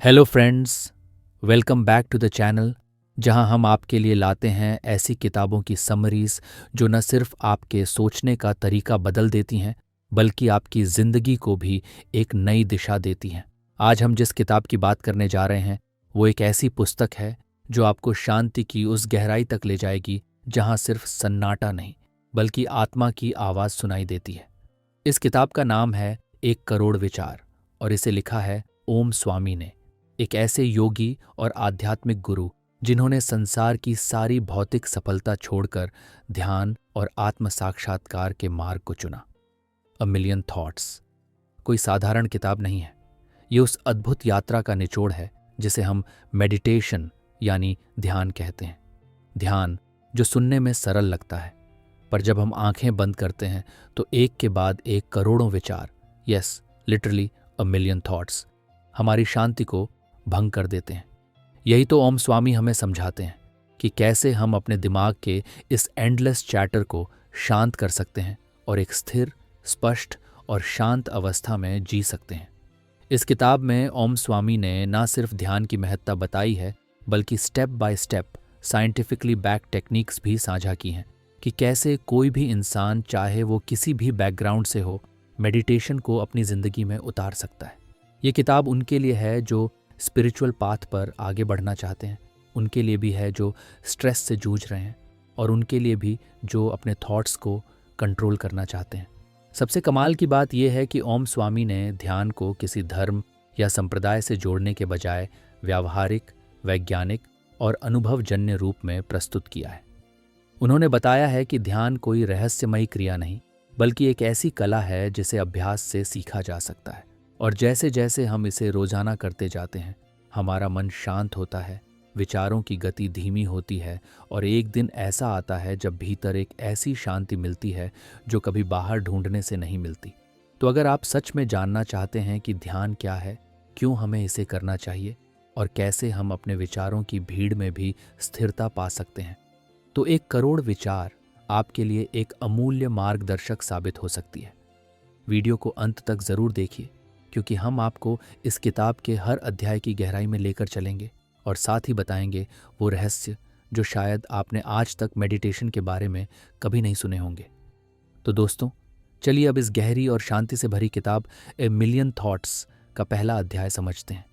Hello friends, welcome back to the channel जहां हम आपके लिए लाते हैं ऐसी किताबों की समरीज जो न सिर्फ आपके सोचने का तरीका बदल देती हैं बल्कि आपकी ज़िंदगी को भी एक नई दिशा देती हैं। आज हम जिस किताब की बात करने जा रहे हैं वो एक ऐसी पुस्तक है जो आपको शांति की उस गहराई तक ले जाएगी जहां सिर्फ सन्नाटा नहीं बल्कि आत्मा की आवाज़ सुनाई देती है। इस किताब का नाम है 1 करोड़ विचार और इसे लिखा है ओम स्वामी ने, एक ऐसे योगी और आध्यात्मिक गुरु जिन्होंने संसार की सारी भौतिक सफलता छोड़कर ध्यान और आत्म साक्षात्कार के मार्ग को चुना। अ मिलियन थॉट्स कोई साधारण किताब नहीं है। ये उस अद्भुत यात्रा का निचोड़ है जिसे हम मेडिटेशन यानी ध्यान कहते हैं। ध्यान जो सुनने में सरल लगता है, पर जब हम आंखें बंद करते हैं तो एक के बाद एक करोड़ों विचार, yes literally a million thoughts, हमारी शांति को भंग कर देते हैं। यही तो ओम स्वामी हमें समझाते हैं कि कैसे हम अपने दिमाग के इस एंडलेस चैटर को शांत कर सकते हैं और एक स्थिर, स्पष्ट और शांत अवस्था में जी सकते हैं। इस किताब में ओम स्वामी ने ना सिर्फ ध्यान की महत्ता बताई है बल्कि step by step scientifically back techniques भी साझा की हैं कि कैसे कोई भी इंसान, चाहे वो किसी भी बैकग्राउंड से हो, मेडिटेशन को अपनी ज़िंदगी में उतार सकता है। ये किताब उनके लिए है जो स्पिरिचुअल पाथ पर आगे बढ़ना चाहते हैं, उनके लिए भी है जो स्ट्रेस से जूझ रहे हैं और उनके लिए भी जो अपने थॉट्स को कंट्रोल करना चाहते हैं। सबसे कमाल की बात यह है कि ओम स्वामी ने ध्यान को किसी धर्म या संप्रदाय से जोड़ने के बजाय व्यावहारिक, वैज्ञानिक और अनुभवजन्य रूप में प्रस्तुत किया है। उन्होंने बताया है कि ध्यान कोई रहस्यमयी क्रिया नहीं बल्कि एक ऐसी कला है जिसे अभ्यास से सीखा जा सकता है, और जैसे जैसे हम इसे रोजाना करते जाते हैं हमारा मन शांत होता है, विचारों की गति धीमी होती है और एक दिन ऐसा आता है जब भीतर एक ऐसी शांति मिलती है जो कभी बाहर ढूंढने से नहीं मिलती। तो अगर आप सच में जानना चाहते हैं कि ध्यान क्या है, क्यों हमें इसे करना चाहिए और कैसे हम अपने विचारों की भीड़ में भी स्थिरता पा सकते हैं, तो 1 करोड़ विचार आपके लिए एक अमूल्य मार्गदर्शक साबित हो सकती है। वीडियो को अंत तक जरूर देखिए क्योंकि हम आपको इस किताब के हर अध्याय की गहराई में लेकर चलेंगे और साथ ही बताएंगे वो रहस्य जो शायद आपने आज तक मेडिटेशन के बारे में कभी नहीं सुने होंगे। तो दोस्तों, चलिए अब इस गहरी और शांति से भरी किताब ए मिलियन थॉट्स का पहला अध्याय समझते हैं।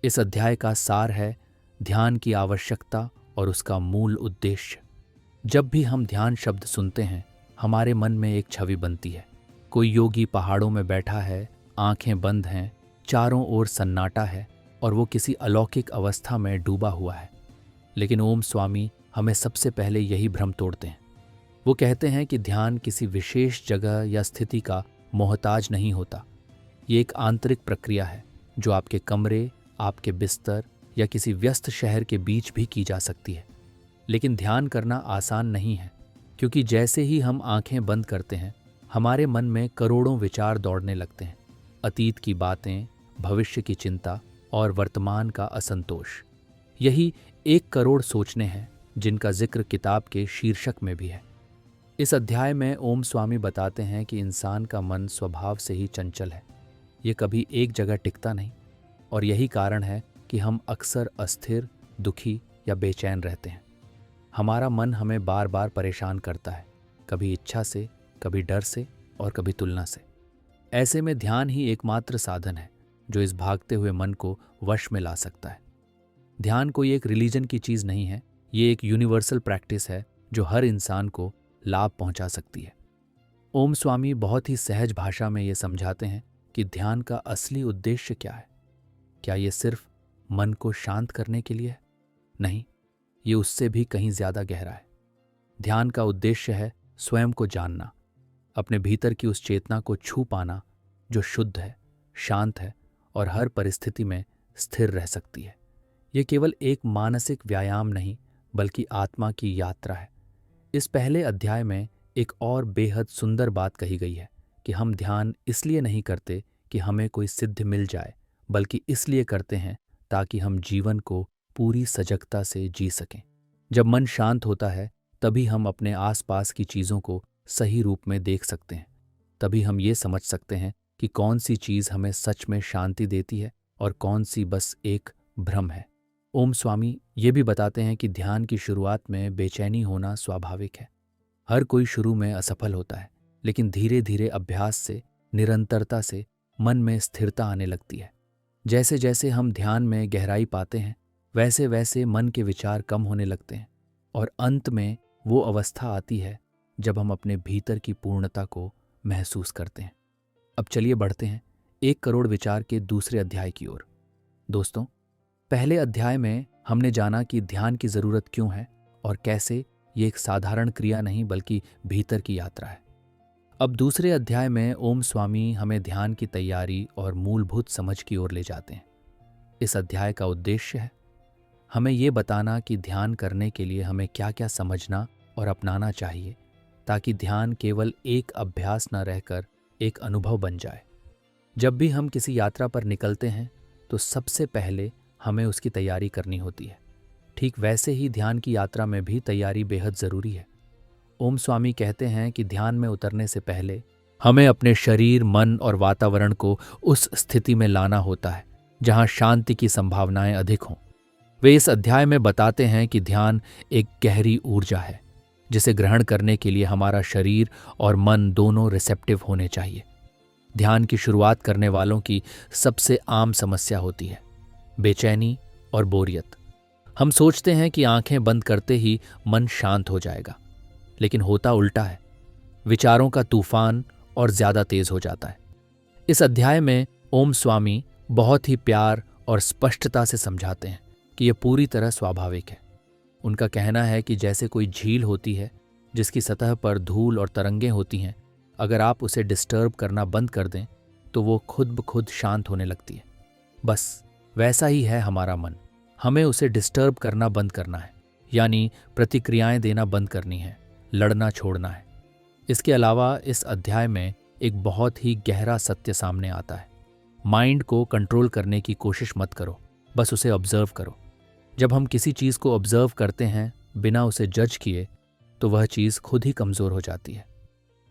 इस अध्याय का सार है ध्यान की आवश्यकता और उसका मूल उद्देश्य। जब भी हम ध्यान शब्द सुनते हैं हमारे मन में एक छवि बनती है। कोई योगी पहाड़ों में बैठा है, आंखें बंद हैं, चारों ओर सन्नाटा है और वो किसी अलौकिक अवस्था में डूबा हुआ है। लेकिन ओम स्वामी हमें सबसे पहले यही भ्रम तोड़ते हैं। वो कहते हैं कि ध्यान किसी विशेष जगह या स्थिति का मोहताज नहीं होता। ये एक आंतरिक प्रक्रिया है जो आपके कमरे, आपके बिस्तर या किसी व्यस्त शहर के बीच भी की जा सकती है। लेकिन ध्यान करना आसान नहीं है क्योंकि जैसे ही हम आंखें बंद करते हैं हमारे मन में करोड़ों विचार दौड़ने लगते हैं। अतीत की बातें, भविष्य की चिंता और वर्तमान का असंतोष। यही 1 करोड़ सोचने हैं जिनका जिक्र किताब के शीर्षक में भी है। इस अध्याय में ओम स्वामी बताते हैं कि इंसान का मन स्वभाव से ही चंचल है। ये कभी एक जगह टिकता नहीं और यही कारण है कि हम अक्सर अस्थिर, दुखी या बेचैन रहते हैं। हमारा मन हमें बार बार परेशान करता है, कभी इच्छा से, कभी डर से और कभी तुलना से। ऐसे में ध्यान ही एकमात्र साधन है जो इस भागते हुए मन को वश में ला सकता है। ध्यान कोई एक रिलीजन की चीज नहीं है, ये एक यूनिवर्सल प्रैक्टिस है जो हर इंसान को लाभ पहुंचा सकती है। ओम स्वामी बहुत ही सहज भाषा में ये समझाते हैं कि ध्यान का असली उद्देश्य क्या है। क्या ये सिर्फ मन को शांत करने के लिए है? नहीं, ये उससे भी कहीं ज्यादा गहरा है। ध्यान का उद्देश्य है स्वयं को जानना, अपने भीतर की उस चेतना को छू पाना जो शुद्ध है, शांत है और हर परिस्थिति में स्थिर रह सकती है। यह केवल एक मानसिक व्यायाम नहीं बल्कि आत्मा की यात्रा है। इस पहले अध्याय में एक और बेहद सुंदर बात कही गई है कि हम ध्यान इसलिए नहीं करते कि हमें कोई सिद्ध मिल जाए, बल्कि इसलिए करते हैं ताकि हम जीवन को पूरी सजगता से जी सकें। जब मन शांत होता है तभी हम अपने आसपास की चीज़ों को सही रूप में देख सकते हैं। तभी हम ये समझ सकते हैं कि कौन सी चीज़ हमें सच में शांति देती है और कौन सी बस एक भ्रम है। ओम स्वामी ये भी बताते हैं कि ध्यान की शुरुआत में बेचैनी होना स्वाभाविक है। हर कोई शुरू में असफल होता है, लेकिन धीरे धीरे अभ्यास से, निरंतरता से मन में स्थिरता आने लगती है। जैसे जैसे हम ध्यान में गहराई पाते हैं, वैसे वैसे मन के विचार कम होने लगते हैं और अंत में वो अवस्था आती है जब हम अपने भीतर की पूर्णता को महसूस करते हैं। अब चलिए बढ़ते हैं 1 करोड़ विचार के दूसरे अध्याय की ओर। दोस्तों, पहले अध्याय में हमने जाना कि ध्यान की जरूरत क्यों है और कैसे ये एक साधारण क्रिया नहीं बल्कि भीतर की यात्रा है। अब दूसरे अध्याय में ओम स्वामी हमें ध्यान की तैयारी और मूलभूत समझ की ओर ले जाते हैं। इस अध्याय का उद्देश्य है हमें ये बताना कि ध्यान करने के लिए हमें क्या क्या समझना और अपनाना चाहिए, ताकि ध्यान केवल एक अभ्यास न रहकर एक अनुभव बन जाए। जब भी हम किसी यात्रा पर निकलते हैं तो सबसे पहले हमें उसकी तैयारी करनी होती है। ठीक वैसे ही ध्यान की यात्रा में भी तैयारी बेहद ज़रूरी है। ओम स्वामी कहते हैं कि ध्यान में उतरने से पहले हमें अपने शरीर, मन और वातावरण को उस स्थिति में लाना होता है जहां शांति की संभावनाएं अधिक हों। वे इस अध्याय में बताते हैं कि ध्यान एक गहरी ऊर्जा है जिसे ग्रहण करने के लिए हमारा शरीर और मन दोनों रिसेप्टिव होने चाहिए। ध्यान की शुरुआत करने वालों की सबसे आम समस्या होती है बेचैनी और बोरियत। हम सोचते हैं कि आंखें बंद करते ही मन शांत हो जाएगा, लेकिन होता उल्टा है। विचारों का तूफान और ज्यादा तेज हो जाता है। इस अध्याय में ओम स्वामी बहुत ही प्यार और स्पष्टता से समझाते हैं कि यह पूरी तरह स्वाभाविक है। उनका कहना है कि जैसे कोई झील होती है जिसकी सतह पर धूल और तरंगें होती हैं, अगर आप उसे डिस्टर्ब करना बंद कर दें तो वो खुद ब खुद शांत होने लगती है। बस वैसा ही है हमारा मन। हमें उसे डिस्टर्ब करना बंद करना है, यानी प्रतिक्रियाएं देना बंद करनी है, लड़ना छोड़ना है। इसके अलावा इस अध्याय में एक बहुत ही गहरा सत्य सामने आता है। माइंड को कंट्रोल करने की कोशिश मत करो, बस उसे ऑब्जर्व करो। जब हम किसी चीज़ को ऑब्जर्व करते हैं बिना उसे जज किए, तो वह चीज़ खुद ही कमज़ोर हो जाती है।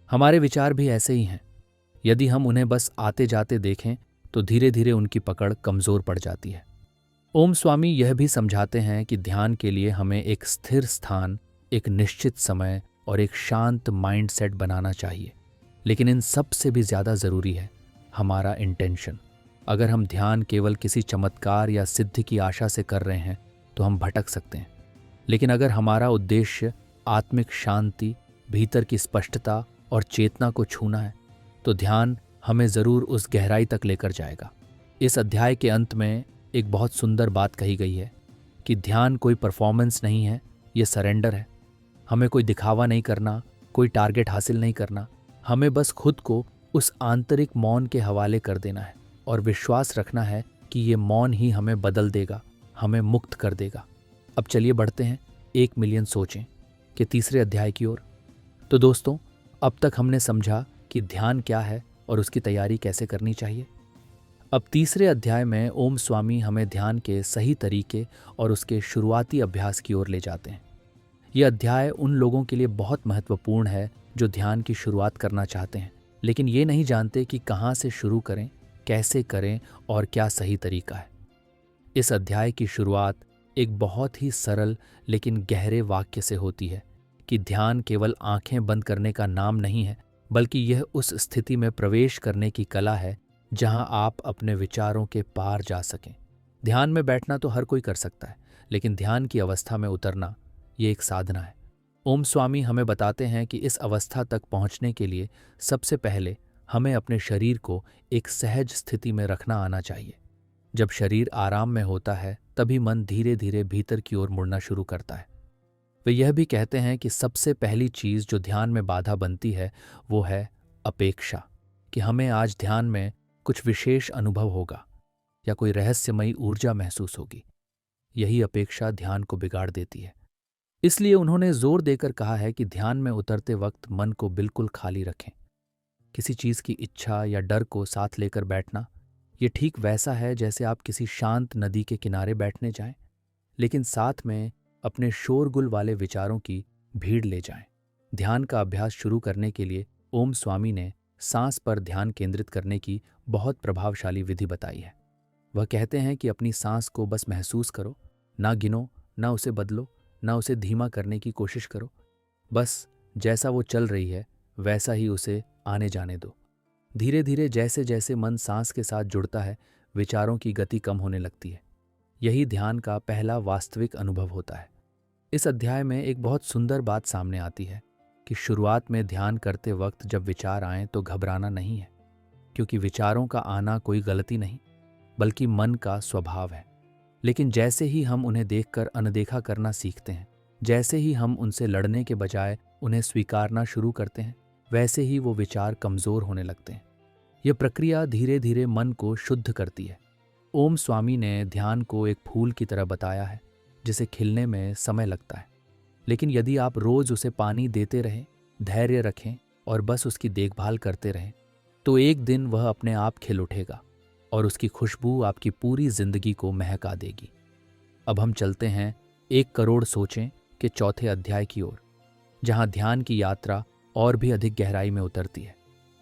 हमारे विचार भी ऐसे ही हैं। यदि हम उन्हें बस आते जाते देखें तो धीरे धीरे उनकी पकड़ कमज़ोर पड़ जाती है। ओम स्वामी यह भी समझाते हैं कि ध्यान के लिए हमें एक स्थिर स्थान, एक निश्चित समय और एक शांत माइंडसेट बनाना चाहिए। लेकिन इन सब से भी ज़्यादा ज़रूरी है हमारा इंटेंशन। अगर हम ध्यान केवल किसी चमत्कार या सिद्धि की आशा से कर रहे हैं तो हम भटक सकते हैं। लेकिन अगर हमारा उद्देश्य आत्मिक शांति, भीतर की स्पष्टता और चेतना को छूना है, तो ध्यान हमें ज़रूर उस गहराई तक लेकर जाएगा। इस अध्याय के अंत में एक बहुत सुंदर बात कही गई है कि ध्यान कोई परफॉर्मेंस नहीं है, ये सरेंडर है। हमें कोई दिखावा नहीं करना, कोई टारगेट हासिल नहीं करना। हमें बस खुद को उस आंतरिक मौन के हवाले कर देना है और विश्वास रखना है कि ये मौन ही हमें बदल देगा, हमें मुक्त कर देगा। अब चलिए बढ़ते हैं 1 मिलियन सोचें के तीसरे अध्याय की ओर। तो दोस्तों, अब तक हमने समझा कि ध्यान क्या है और उसकी तैयारी कैसे करनी चाहिए। अब तीसरे अध्याय में ओम स्वामी हमें ध्यान के सही तरीके और उसके शुरुआती अभ्यास की ओर ले जाते हैं। ये अध्याय उन लोगों के लिए बहुत महत्वपूर्ण है जो ध्यान की शुरुआत करना चाहते हैं, लेकिन ये नहीं जानते कि कहाँ से शुरू करें, कैसे करें और क्या सही तरीका है। इस अध्याय की शुरुआत एक बहुत ही सरल लेकिन गहरे वाक्य से होती है कि ध्यान केवल आंखें बंद करने का नाम नहीं है, बल्कि यह उस स्थिति में प्रवेश करने की कला है जहां आप अपने विचारों के पार जा सकें। ध्यान में बैठना तो हर कोई कर सकता है, लेकिन ध्यान की अवस्था में उतरना ये एक साधना है। ओम स्वामी हमें बताते हैं कि इस अवस्था तक पहुंचने के लिए सबसे पहले हमें अपने शरीर को एक सहज स्थिति में रखना आना चाहिए। जब शरीर आराम में होता है तभी मन धीरे धीरे भीतर की ओर मुड़ना शुरू करता है। वे यह भी कहते हैं कि सबसे पहली चीज़ जो ध्यान में बाधा बनती है वो है अपेक्षा, कि हमें आज ध्यान में कुछ विशेष अनुभव होगा या कोई रहस्यमयी ऊर्जा महसूस होगी। यही अपेक्षा ध्यान को बिगाड़ देती है। इसलिए उन्होंने जोर देकर कहा है कि ध्यान में उतरते वक्त मन को बिल्कुल खाली रखें। किसी चीज़ की इच्छा या डर को साथ लेकर बैठना ये ठीक वैसा है जैसे आप किसी शांत नदी के किनारे बैठने जाएं, लेकिन साथ में अपने शोरगुल वाले विचारों की भीड़ ले जाएं। ध्यान का अभ्यास शुरू करने के लिए ओम स्वामी ने सांस पर ध्यान केंद्रित करने की बहुत प्रभावशाली विधि बताई है। वह कहते हैं कि अपनी सांस को बस महसूस करो, ना गिनो, ना उसे बदलो, ना उसे धीमा करने की कोशिश करो। बस जैसा वो चल रही है वैसा ही उसे आने जाने दो। धीरे धीरे जैसे जैसे मन सांस के साथ जुड़ता है, विचारों की गति कम होने लगती है। यही ध्यान का पहला वास्तविक अनुभव होता है। इस अध्याय में एक बहुत सुंदर बात सामने आती है कि शुरुआत में ध्यान करते वक्त जब विचार आए तो घबराना नहीं है, क्योंकि विचारों का आना कोई गलती नहीं, बल्कि मन का स्वभाव है। लेकिन जैसे ही हम उन्हें देखकर अनदेखा करना सीखते हैं, जैसे ही हम उनसे लड़ने के बजाय उन्हें स्वीकारना शुरू करते हैं, वैसे ही वो विचार कमज़ोर होने लगते हैं। यह प्रक्रिया धीरे धीरे मन को शुद्ध करती है। ओम स्वामी ने ध्यान को एक फूल की तरह बताया है जिसे खिलने में समय लगता है, लेकिन यदि आप रोज उसे पानी देते रहें, धैर्य रखें और बस उसकी देखभाल करते रहें, तो एक दिन वह अपने आप खिल उठेगा और उसकी खुशबू आपकी पूरी जिंदगी को महका देगी। अब हम चलते हैं 1 करोड़ सोचें के चौथे अध्याय की ओर, जहां ध्यान की यात्रा और भी अधिक गहराई में उतरती है।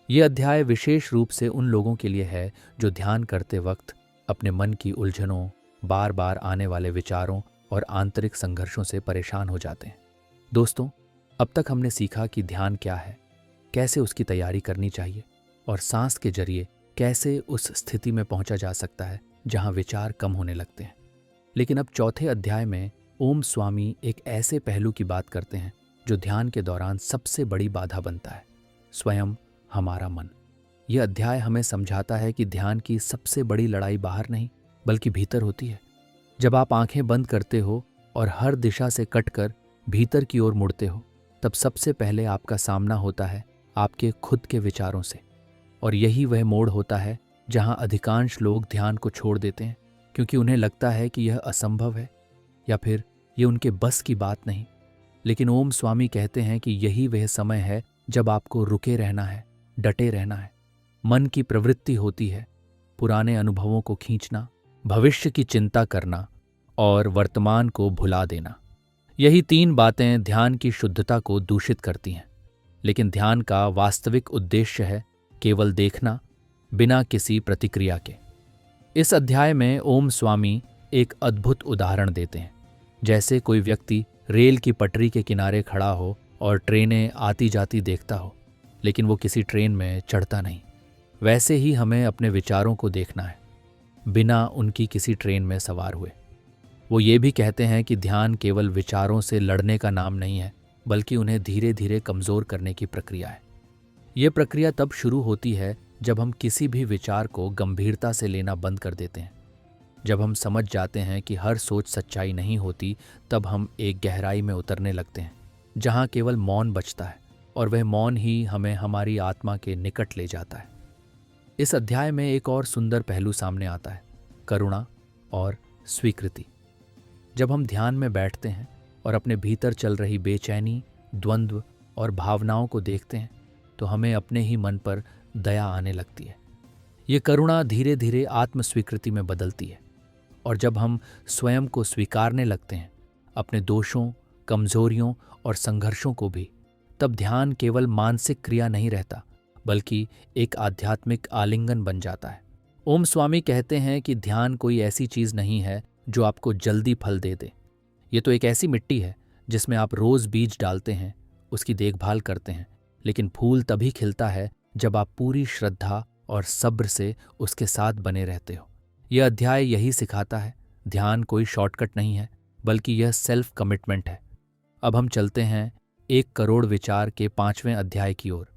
ये अध्याय विशेष रूप से उन लोगों के लिए है जो ध्यान करते वक्त अपने मन की उलझनों, बार बार आने वाले विचारों और आंतरिक संघर्षों से परेशान हो जाते हैं। दोस्तों, अब तक हमने सीखा कि ध्यान क्या है, कैसे उसकी तैयारी करनी चाहिए और सांस के जरिए कैसे उस स्थिति में पहुंचा जा सकता है जहां विचार कम होने लगते हैं। लेकिन अब चौथे अध्याय में ओम स्वामी एक ऐसे पहलू की बात करते हैं जो ध्यान के दौरान सबसे बड़ी बाधा बनता है, स्वयं हमारा मन। यह अध्याय हमें समझाता है कि ध्यान की सबसे बड़ी लड़ाई बाहर नहीं बल्कि भीतर होती है। जब आप आंखें बंद करते हो और हर दिशा से कटकर भीतर की ओर मुड़ते हो, तब सबसे पहले आपका सामना होता है आपके खुद के विचारों से। और यही वह मोड़ होता है जहां अधिकांश लोग ध्यान को छोड़ देते हैं, क्योंकि उन्हें लगता है कि यह असंभव है या फिर ये उनके बस की बात नहीं। लेकिन ओम स्वामी कहते हैं कि यही वह समय है जब आपको रुके रहना है, डटे रहना है। मन की प्रवृत्ति होती है पुराने अनुभवों को खींचना, भविष्य की चिंता करना और वर्तमान को भुला देना। यही 3 बातें ध्यान की शुद्धता को दूषित करती हैं। लेकिन ध्यान का वास्तविक उद्देश्य है केवल देखना, बिना किसी प्रतिक्रिया के। इस अध्याय में ओम स्वामी एक अद्भुत उदाहरण देते हैं। जैसे कोई व्यक्ति रेल की पटरी के किनारे खड़ा हो और ट्रेनें आती जाती देखता हो, लेकिन वो किसी ट्रेन में चढ़ता नहीं। वैसे ही हमें अपने विचारों को देखना है, बिना उनकी किसी ट्रेन में सवार हुए। वो ये भी कहते हैं कि ध्यान केवल विचारों से लड़ने का नाम नहीं है, बल्कि उन्हें धीरे धीरे कमज़ोर करने की प्रक्रिया है। ये प्रक्रिया तब शुरू होती है जब हम किसी भी विचार को गंभीरता से लेना बंद कर देते हैं। जब हम समझ जाते हैं कि हर सोच सच्चाई नहीं होती, तब हम एक गहराई में उतरने लगते हैं जहाँ केवल मौन बचता है, और वह मौन ही हमें हमारी आत्मा के निकट ले जाता है। इस अध्याय में एक और सुंदर पहलू सामने आता है, करुणा और स्वीकृति। जब हम ध्यान में बैठते हैं और अपने भीतर चल रही बेचैनी, द्वंद्व और भावनाओं को देखते हैं, तो हमें अपने ही मन पर दया आने लगती है। ये करुणा धीरे धीरे आत्मस्वीकृति में बदलती है, और जब हम स्वयं को स्वीकारने लगते हैं, अपने दोषों, कमजोरियों और संघर्षों को भी, तब ध्यान केवल मानसिक क्रिया नहीं रहता, बल्कि एक आध्यात्मिक आलिंगन बन जाता है। ओम स्वामी कहते हैं कि ध्यान कोई ऐसी चीज नहीं है जो आपको जल्दी फल दे दे। ये तो एक ऐसी मिट्टी है जिसमें आप रोज बीज डालते हैं, उसकी देखभाल करते हैं, लेकिन फूल तभी खिलता है जब आप पूरी श्रद्धा और सब्र से उसके साथ बने रहते हो। यह अध्याय यही सिखाता है, ध्यान कोई शॉर्टकट नहीं है, बल्कि यह सेल्फ कमिटमेंट है। अब हम चलते हैं 1 करोड़ विचार के 5वें अध्याय की ओर,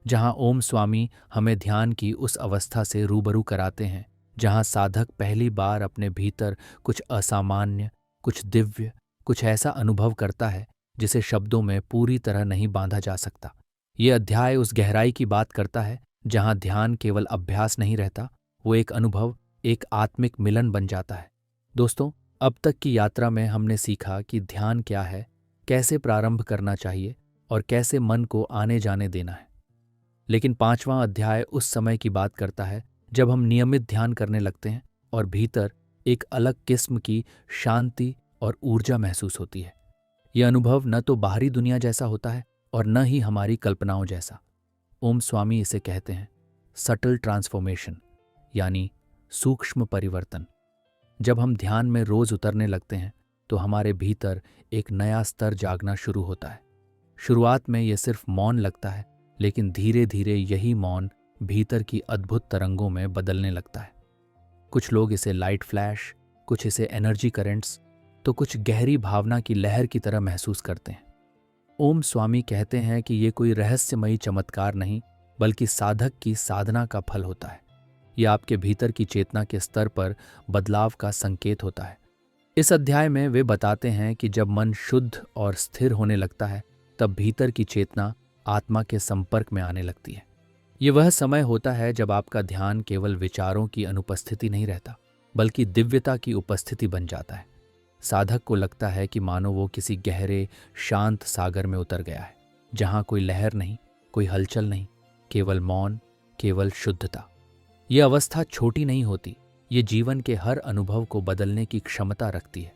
जहां ओम स्वामी हमें ध्यान की उस अवस्था से रूबरू कराते हैं जहां साधक पहली बार अपने भीतर कुछ असामान्य, कुछ दिव्य, कुछ ऐसा अनुभव करता है जिसे शब्दों में पूरी तरह नहीं बांधा जा सकता। ये अध्याय उस गहराई की बात करता है जहां ध्यान केवल अभ्यास नहीं रहता, वो एक अनुभव, एक आत्मिक मिलन बन जाता है। दोस्तों, अब तक की यात्रा में हमने सीखा कि ध्यान क्या है, कैसे प्रारंभ करना चाहिए और कैसे मन को आने जाने देना है। लेकिन 5वां अध्याय उस समय की बात करता है जब हम नियमित ध्यान करने लगते हैं और भीतर एक अलग किस्म की शांति और ऊर्जा महसूस होती है। यह अनुभव न तो बाहरी दुनिया जैसा होता है और न ही हमारी कल्पनाओं जैसा। ओम स्वामी इसे कहते हैं सटल ट्रांसफॉर्मेशन, यानी सूक्ष्म परिवर्तन। जब हम ध्यान में रोज उतरने लगते हैं तो हमारे भीतर एक नया स्तर जागना शुरू होता है। शुरुआत में यह सिर्फ मौन लगता है, लेकिन धीरे धीरे यही मौन भीतर की अद्भुत तरंगों में बदलने लगता है। कुछ लोग इसे लाइट फ्लैश, कुछ इसे एनर्जी करेंट्स, तो कुछ गहरी भावना की लहर की तरह महसूस करते हैं। ओम स्वामी कहते हैं कि ये कोई रहस्यमयी चमत्कार नहीं, बल्कि साधक की साधना का फल होता है। यह आपके भीतर की चेतना के स्तर पर बदलाव का संकेत होता है। इस अध्याय में वे बताते हैं कि जब मन शुद्ध और स्थिर होने लगता है, तब भीतर की चेतना आत्मा के संपर्क में आने लगती है। ये वह समय होता है जब आपका ध्यान केवल विचारों की अनुपस्थिति नहीं रहता, बल्कि दिव्यता की उपस्थिति बन जाता है। साधक को लगता है कि मानो वो किसी गहरे शांत सागर में उतर गया है, जहां कोई लहर नहीं, कोई हलचल नहीं, केवल मौन, केवल शुद्धता। ये अवस्था छोटी नहीं होती, ये जीवन के हर अनुभव को बदलने की क्षमता रखती है।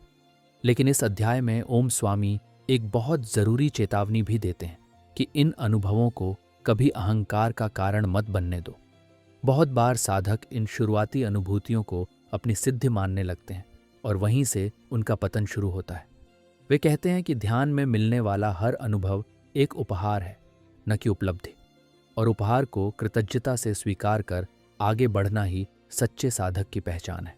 लेकिन इस अध्याय में ओम स्वामी एक बहुत जरूरी चेतावनी भी देते हैं कि इन अनुभवों को कभी अहंकार का कारण मत बनने दो। बहुत बार साधक इन शुरुआती अनुभूतियों को अपनी सिद्धि मानने लगते हैं और वहीं से उनका पतन शुरू होता है। वे कहते हैं कि ध्यान में मिलने वाला हर अनुभव एक उपहार है, न कि उपलब्धि, और उपहार को कृतज्ञता से स्वीकार कर आगे बढ़ना ही सच्चे साधक की पहचान है।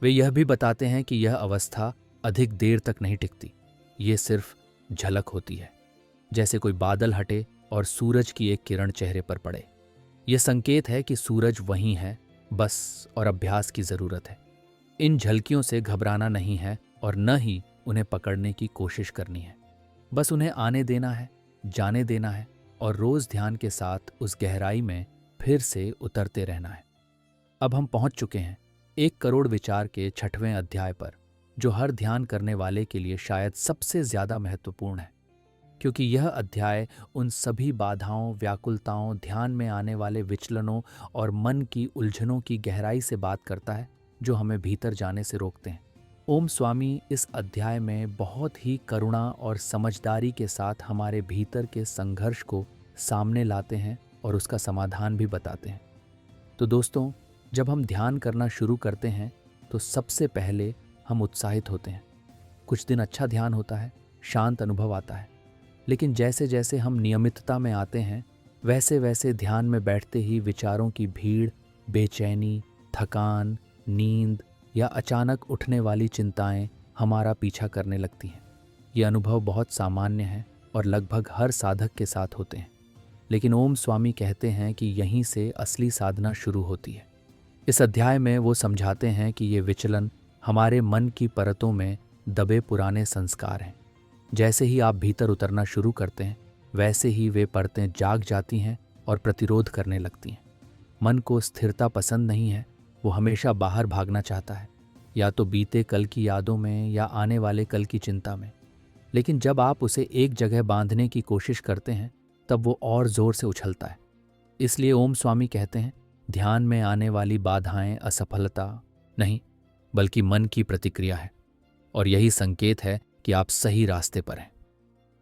वे यह भी बताते हैं कि यह अवस्था अधिक देर तक नहीं टिकती, ये सिर्फ झलक होती है, जैसे कोई बादल हटे और सूरज की एक किरण चेहरे पर पड़े। यह संकेत है कि सूरज वहीं है, बस और अभ्यास की जरूरत है। इन झलकियों से घबराना नहीं है और न ही उन्हें पकड़ने की कोशिश करनी है। बस उन्हें आने देना है, जाने देना है और रोज ध्यान के साथ उस गहराई में फिर से उतरते रहना है। अब हम पहुंच चुके हैं 1 करोड़ विचार के 6वें अध्याय पर, जो हर ध्यान करने वाले के लिए शायद सबसे ज्यादा महत्वपूर्ण है, क्योंकि यह अध्याय उन सभी बाधाओं, व्याकुलताओं, ध्यान में आने वाले विचलनों और मन की उलझनों की गहराई से बात करता है जो हमें भीतर जाने से रोकते हैं। ओम स्वामी इस अध्याय में बहुत ही करुणा और समझदारी के साथ हमारे भीतर के संघर्ष को सामने लाते हैं और उसका समाधान भी बताते हैं। तो दोस्तों, जब हम ध्यान करना शुरू करते हैं तो सबसे पहले हम उत्साहित होते हैं। कुछ दिन अच्छा ध्यान होता है, शांत अनुभव आता है, लेकिन जैसे जैसे हम नियमितता में आते हैं, वैसे वैसे ध्यान में बैठते ही विचारों की भीड़, बेचैनी, थकान, नींद या अचानक उठने वाली चिंताएं हमारा पीछा करने लगती हैं। ये अनुभव बहुत सामान्य है और लगभग हर साधक के साथ होते हैं। लेकिन ओम स्वामी कहते हैं कि यहीं से असली साधना शुरू होती है। इस अध्याय में वो समझाते हैं कि ये विचलन हमारे मन की परतों में दबे पुराने संस्कार हैं। जैसे ही आप भीतर उतरना शुरू करते हैं, वैसे ही वे परतें जाग जाती हैं और प्रतिरोध करने लगती हैं। मन को स्थिरता पसंद नहीं है, वो हमेशा बाहर भागना चाहता है, या तो बीते कल की यादों में या आने वाले कल की चिंता में। लेकिन जब आप उसे एक जगह बांधने की कोशिश करते हैं, तब वो और जोर से उछलता है। इसलिए ओम स्वामी कहते हैं, ध्यान में आने वाली बाधाएं असफलता नहीं, बल्कि मन की प्रतिक्रिया है, और यही संकेत है कि आप सही रास्ते पर हैं।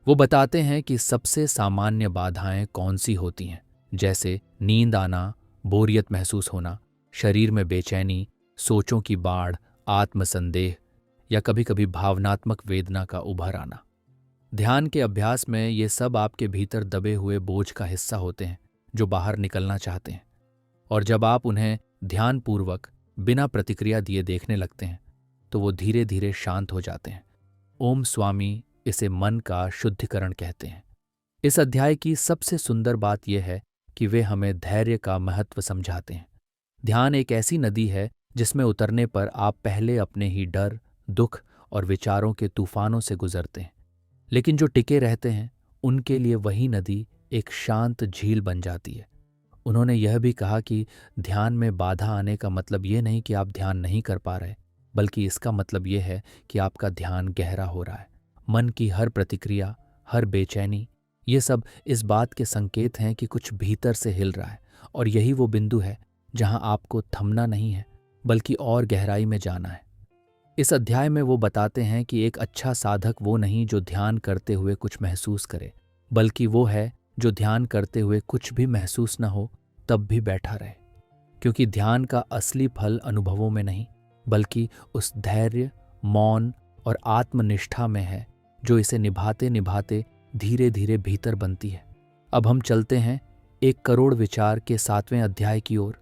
वो बताते हैं कि सबसे सामान्य बाधाएं कौन सी होती हैं, जैसे नींद आना, बोरियत महसूस होना, शरीर में बेचैनी, सोचों की बाढ़, आत्मसंदेह या कभी कभी भावनात्मक वेदना का उभर आना। ध्यान के अभ्यास में ये सब आपके भीतर दबे हुए बोझ का हिस्सा होते हैं जो बाहर निकलना चाहते हैं, और जब आप उन्हें ध्यानपूर्वक बिना प्रतिक्रिया दिए देखने लगते हैं तो वो धीरे धीरे शांत हो जाते हैं। ओम स्वामी इसे मन का शुद्धिकरण कहते हैं। इस अध्याय की सबसे सुंदर बात यह है कि वे हमें धैर्य का महत्व समझाते हैं। ध्यान एक ऐसी नदी है जिसमें उतरने पर आप पहले अपने ही डर, दुख और विचारों के तूफानों से गुजरते हैं, लेकिन जो टिके रहते हैं उनके लिए वही नदी एक शांत झील बन जाती है। उन्होंने यह भी कहा कि ध्यान में बाधा आने का मतलब ये नहीं कि आप ध्यान नहीं कर पा रहे, बल्कि इसका मतलब ये है कि आपका ध्यान गहरा हो रहा है। मन की हर प्रतिक्रिया, हर बेचैनी, ये सब इस बात के संकेत हैं कि कुछ भीतर से हिल रहा है, और यही वो बिंदु है जहां आपको थमना नहीं है, बल्कि और गहराई में जाना है। इस अध्याय में वो बताते हैं कि एक अच्छा साधक वो नहीं जो ध्यान करते हुए कुछ महसूस करे, बल्कि वो है जो ध्यान करते हुए कुछ भी महसूस न हो तब भी बैठा रहे। क्योंकि ध्यान का असली फल अनुभवों में नहीं, बल्कि उस धैर्य, मौन और आत्मनिष्ठा में है जो इसे निभाते निभाते धीरे धीरे भीतर बनती है। अब हम चलते हैं 1 करोड़ विचार के 7वें अध्याय की ओर,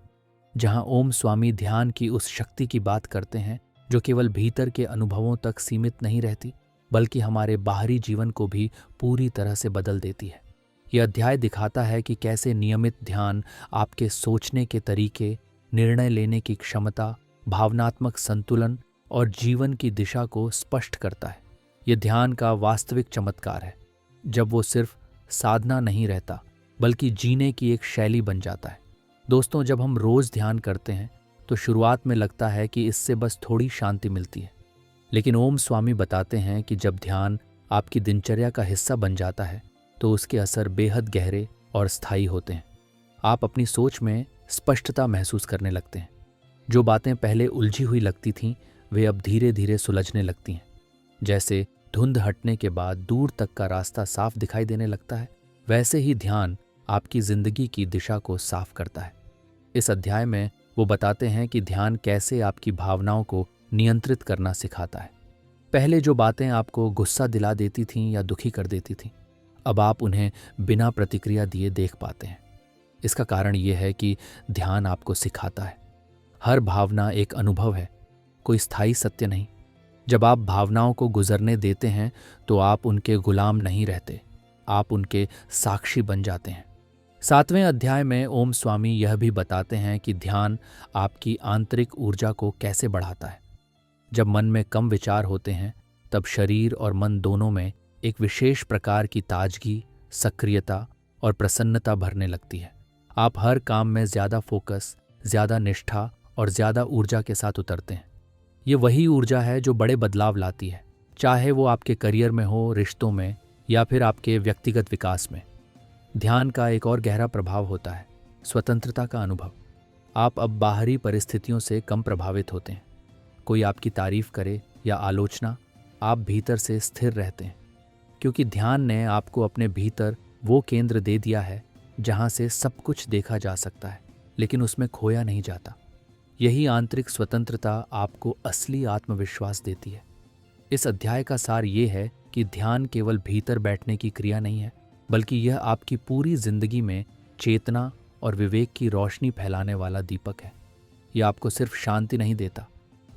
जहां ओम स्वामी ध्यान की उस शक्ति की बात करते हैं जो केवल भीतर के अनुभवों तक सीमित नहीं रहती, बल्कि हमारे बाहरी जीवन को भी पूरी तरह से बदल देती है। यह अध्याय दिखाता है कि कैसे नियमित ध्यान आपके सोचने के तरीके, निर्णय लेने की क्षमता, भावनात्मक संतुलन और जीवन की दिशा को स्पष्ट करता है। यह ध्यान का वास्तविक चमत्कार है, जब वो सिर्फ साधना नहीं रहता, बल्कि जीने की एक शैली बन जाता है। दोस्तों, जब हम रोज ध्यान करते हैं तो शुरुआत में लगता है कि इससे बस थोड़ी शांति मिलती है, लेकिन ओम स्वामी बताते हैं कि जब ध्यान आपकी दिनचर्या का हिस्सा बन जाता है तो उसके असर बेहद गहरे और स्थायी होते हैं। आप अपनी सोच में स्पष्टता महसूस करने लगते हैं। जो बातें पहले उलझी हुई लगती थीं, वे अब धीरे धीरे सुलझने लगती हैं। जैसे धुंध हटने के बाद दूर तक का रास्ता साफ दिखाई देने लगता है, वैसे ही ध्यान आपकी जिंदगी की दिशा को साफ करता है। इस अध्याय में वो बताते हैं कि ध्यान कैसे आपकी भावनाओं को नियंत्रित करना सिखाता है। पहले जो बातें आपको गुस्सा दिला देती थीं या दुखी कर देती थीं, अब आप उन्हें बिना प्रतिक्रिया दिए देख पाते हैं। इसका कारण यह है कि ध्यान आपको सिखाता है हर भावना एक अनुभव है, कोई स्थायी सत्य नहीं। जब आप भावनाओं को गुजरने देते हैं तो आप उनके गुलाम नहीं रहते, आप उनके साक्षी बन जाते हैं। 7वें अध्याय में ओम स्वामी यह भी बताते हैं कि ध्यान आपकी आंतरिक ऊर्जा को कैसे बढ़ाता है। जब मन में कम विचार होते हैं, तब शरीर और मन दोनों में एक विशेष प्रकार की ताजगी, सक्रियता और प्रसन्नता भरने लगती है। आप हर काम में ज्यादा फोकस, ज्यादा निष्ठा और ज्यादा ऊर्जा के साथ उतरते हैं। ये वही ऊर्जा है जो बड़े बदलाव लाती है, चाहे वो आपके करियर में हो, रिश्तों में या फिर आपके व्यक्तिगत विकास में। ध्यान का एक और गहरा प्रभाव होता है स्वतंत्रता का अनुभव। आप अब बाहरी परिस्थितियों से कम प्रभावित होते हैं। कोई आपकी तारीफ करे या आलोचना, आप भीतर से स्थिर रहते हैं, क्योंकि ध्यान ने आपको अपने भीतर वो केंद्र दे दिया है जहां से सब कुछ देखा जा सकता है, लेकिन उसमें खोया नहीं जाता। यही आंतरिक स्वतंत्रता आपको असली आत्मविश्वास देती है। इस अध्याय का सार ये है कि ध्यान केवल भीतर बैठने की क्रिया नहीं है, बल्कि यह आपकी पूरी जिंदगी में चेतना और विवेक की रोशनी फैलाने वाला दीपक है। यह आपको सिर्फ शांति नहीं देता,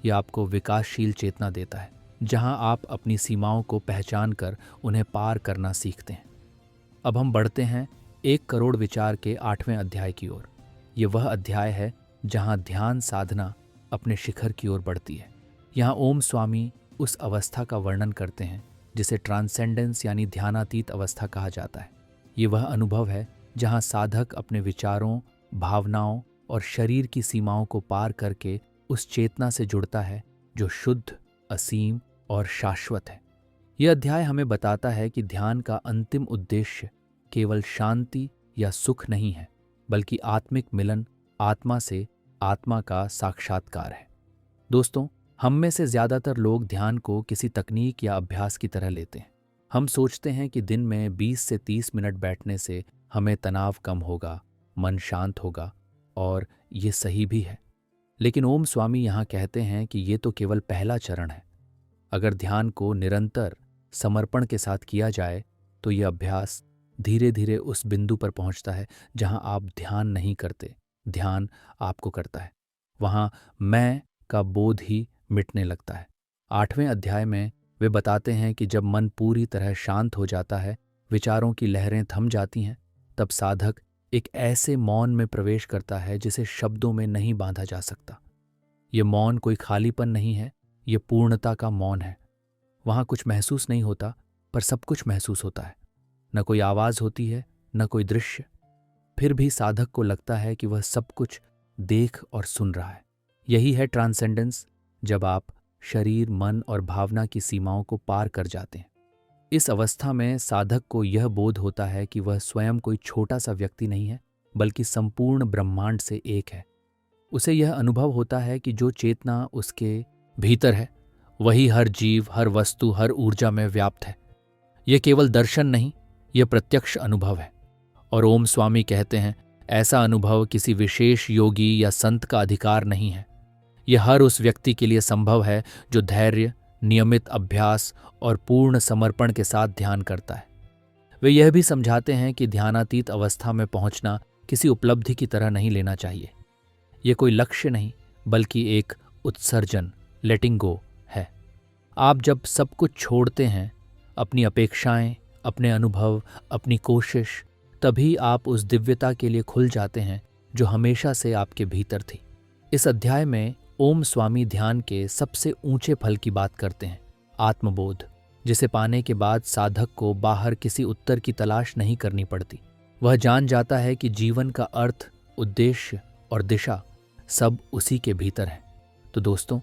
यह आपको विकासशील चेतना देता है, जहां आप अपनी सीमाओं को पहचान कर उन्हें पार करना सीखते हैं। अब हम बढ़ते हैं 1 करोड़ विचार के 8वें अध्याय की ओर। यह वह अध्याय है जहां ध्यान साधना अपने शिखर की ओर बढ़ती है। यहाँ ओम स्वामी उस अवस्था का वर्णन करते हैं जिसे ट्रांसेंडेंस यानी ध्यानातीत अवस्था कहा जाता है। ये वह अनुभव है जहां साधक अपने विचारों, भावनाओं और शरीर की सीमाओं को पार करके उस चेतना से जुड़ता है जो शुद्ध, असीम और शाश्वत है। यह अध्याय हमें बताता है कि ध्यान का अंतिम उद्देश्य केवल शांति या सुख नहीं है, बल्कि आत्मिक मिलन, आत्मा से आत्मा का साक्षात्कार है। दोस्तों, हम में से ज्यादातर लोग ध्यान को किसी तकनीक या अभ्यास की तरह लेते हैं। हम सोचते हैं कि दिन में 20 से 30 मिनट बैठने से हमें तनाव कम होगा, मन शांत होगा, और ये सही भी है। लेकिन ओम स्वामी यहाँ कहते हैं कि ये तो केवल पहला चरण है। अगर ध्यान को निरंतर समर्पण के साथ किया जाए तो यह अभ्यास धीरे धीरे उस बिंदु पर पहुंचता है जहां आप ध्यान नहीं करते, ध्यान आपको करता है। वहां मैं का बोध ही मिटने लगता है। 8वें अध्याय में वे बताते हैं कि जब मन पूरी तरह शांत हो जाता है, विचारों की लहरें थम जाती हैं, तब साधक एक ऐसे मौन में प्रवेश करता है जिसे शब्दों में नहीं बांधा जा सकता। ये मौन कोई खालीपन नहीं है, ये पूर्णता का मौन है। वहां कुछ महसूस नहीं होता, पर सब कुछ महसूस होता है। न कोई आवाज होती है, न कोई दृश्य, फिर भी साधक को लगता है कि वह सब कुछ देख और सुन रहा है। यही है ट्रांसेंडेंस, जब आप शरीर, मन और भावना की सीमाओं को पार कर जाते हैं। इस अवस्था में साधक को यह बोध होता है कि वह स्वयं कोई छोटा सा व्यक्ति नहीं है, बल्कि संपूर्ण ब्रह्मांड से एक है। उसे यह अनुभव होता है कि जो चेतना उसके भीतर है, वही हर जीव, हर वस्तु, हर ऊर्जा में व्याप्त है। यह केवल दर्शन नहीं, यह प्रत्यक्ष अनुभव है। और ओम स्वामी कहते हैं, ऐसा अनुभव किसी विशेष योगी या संत का अधिकार नहीं है। यह हर उस व्यक्ति के लिए संभव है जो धैर्य, नियमित अभ्यास और पूर्ण समर्पण के साथ ध्यान करता है। वे यह भी समझाते हैं कि ध्यानातीत अवस्था में पहुंचना किसी उपलब्धि की तरह नहीं लेना चाहिए। ये कोई लक्ष्य नहीं, बल्कि एक उत्सर्जन, लेटिंग गो है। आप जब सब कुछ छोड़ते हैं, अपनी अपेक्षाएं, अपने अनुभव, अपनी कोशिश, तभी आप उस दिव्यता के लिए खुल जाते हैं जो हमेशा से आपके भीतर थी। इस अध्याय में ओम स्वामी ध्यान के सबसे ऊंचे फल की बात करते हैं, आत्मबोध, जिसे पाने के बाद साधक को बाहर किसी उत्तर की तलाश नहीं करनी पड़ती। वह जान जाता है कि जीवन का अर्थ, उद्देश्य और दिशा सब उसी के भीतर है। तो दोस्तों,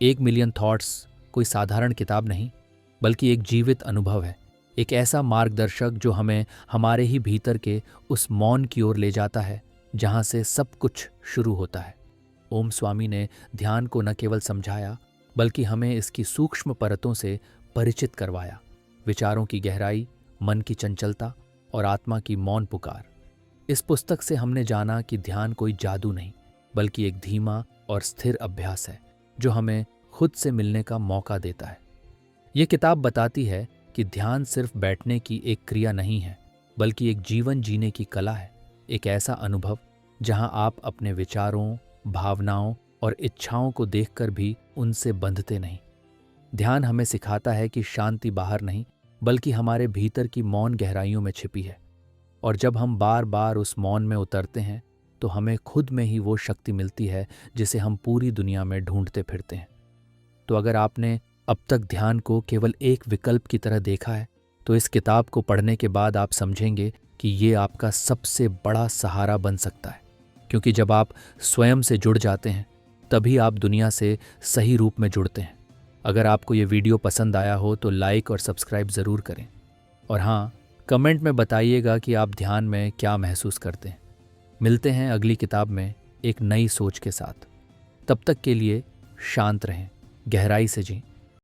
1 मिलियन थॉट्स कोई साधारण किताब नहीं, बल्कि एक जीवित अनुभव है, एक ऐसा मार्गदर्शक जो हमें हमारे ही भीतर के उस मौन की ओर ले जाता है जहां से सब कुछ शुरू होता है। ओम स्वामी ने ध्यान को न केवल समझाया, बल्कि हमें इसकी सूक्ष्म परतों से परिचित करवाया। विचारों की गहराई, मन की चंचलता और आत्मा की मौन पुकार। इस पुस्तक से हमने जाना कि ध्यान कोई जादू नहीं, बल्कि एक धीमा और स्थिर अभ्यास है जो हमें खुद से मिलने का मौका देता है। ये किताब बताती है कि ध्यान सिर्फ बैठने की एक क्रिया नहीं है, बल्कि एक जीवन जीने की कला है, एक ऐसा अनुभव जहां आप अपने विचारों, भावनाओं और इच्छाओं को देखकर भी उनसे बंधते नहीं। ध्यान हमें सिखाता है कि शांति बाहर नहीं, बल्कि हमारे भीतर की मौन गहराइयों में छिपी है। और जब हम बार बार उस मौन में उतरते हैं, तो हमें खुद में ही वो शक्ति मिलती है जिसे हम पूरी दुनिया में ढूंढते फिरते हैं। तो अगर आपने अब तक ध्यान को केवल एक विकल्प की तरह देखा है, तो इस किताब को पढ़ने के बाद आप समझेंगे कि ये आपका सबसे बड़ा सहारा बन सकता है। क्योंकि जब आप स्वयं से जुड़ जाते हैं, तभी आप दुनिया से सही रूप में जुड़ते हैं। अगर आपको ये वीडियो पसंद आया हो तो लाइक और सब्सक्राइब ज़रूर करें। और हाँ, कमेंट में बताइएगा कि आप ध्यान में क्या महसूस करते हैं। मिलते हैं अगली किताब में एक नई सोच के साथ। तब तक के लिए शांत रहें, गहराई से जीं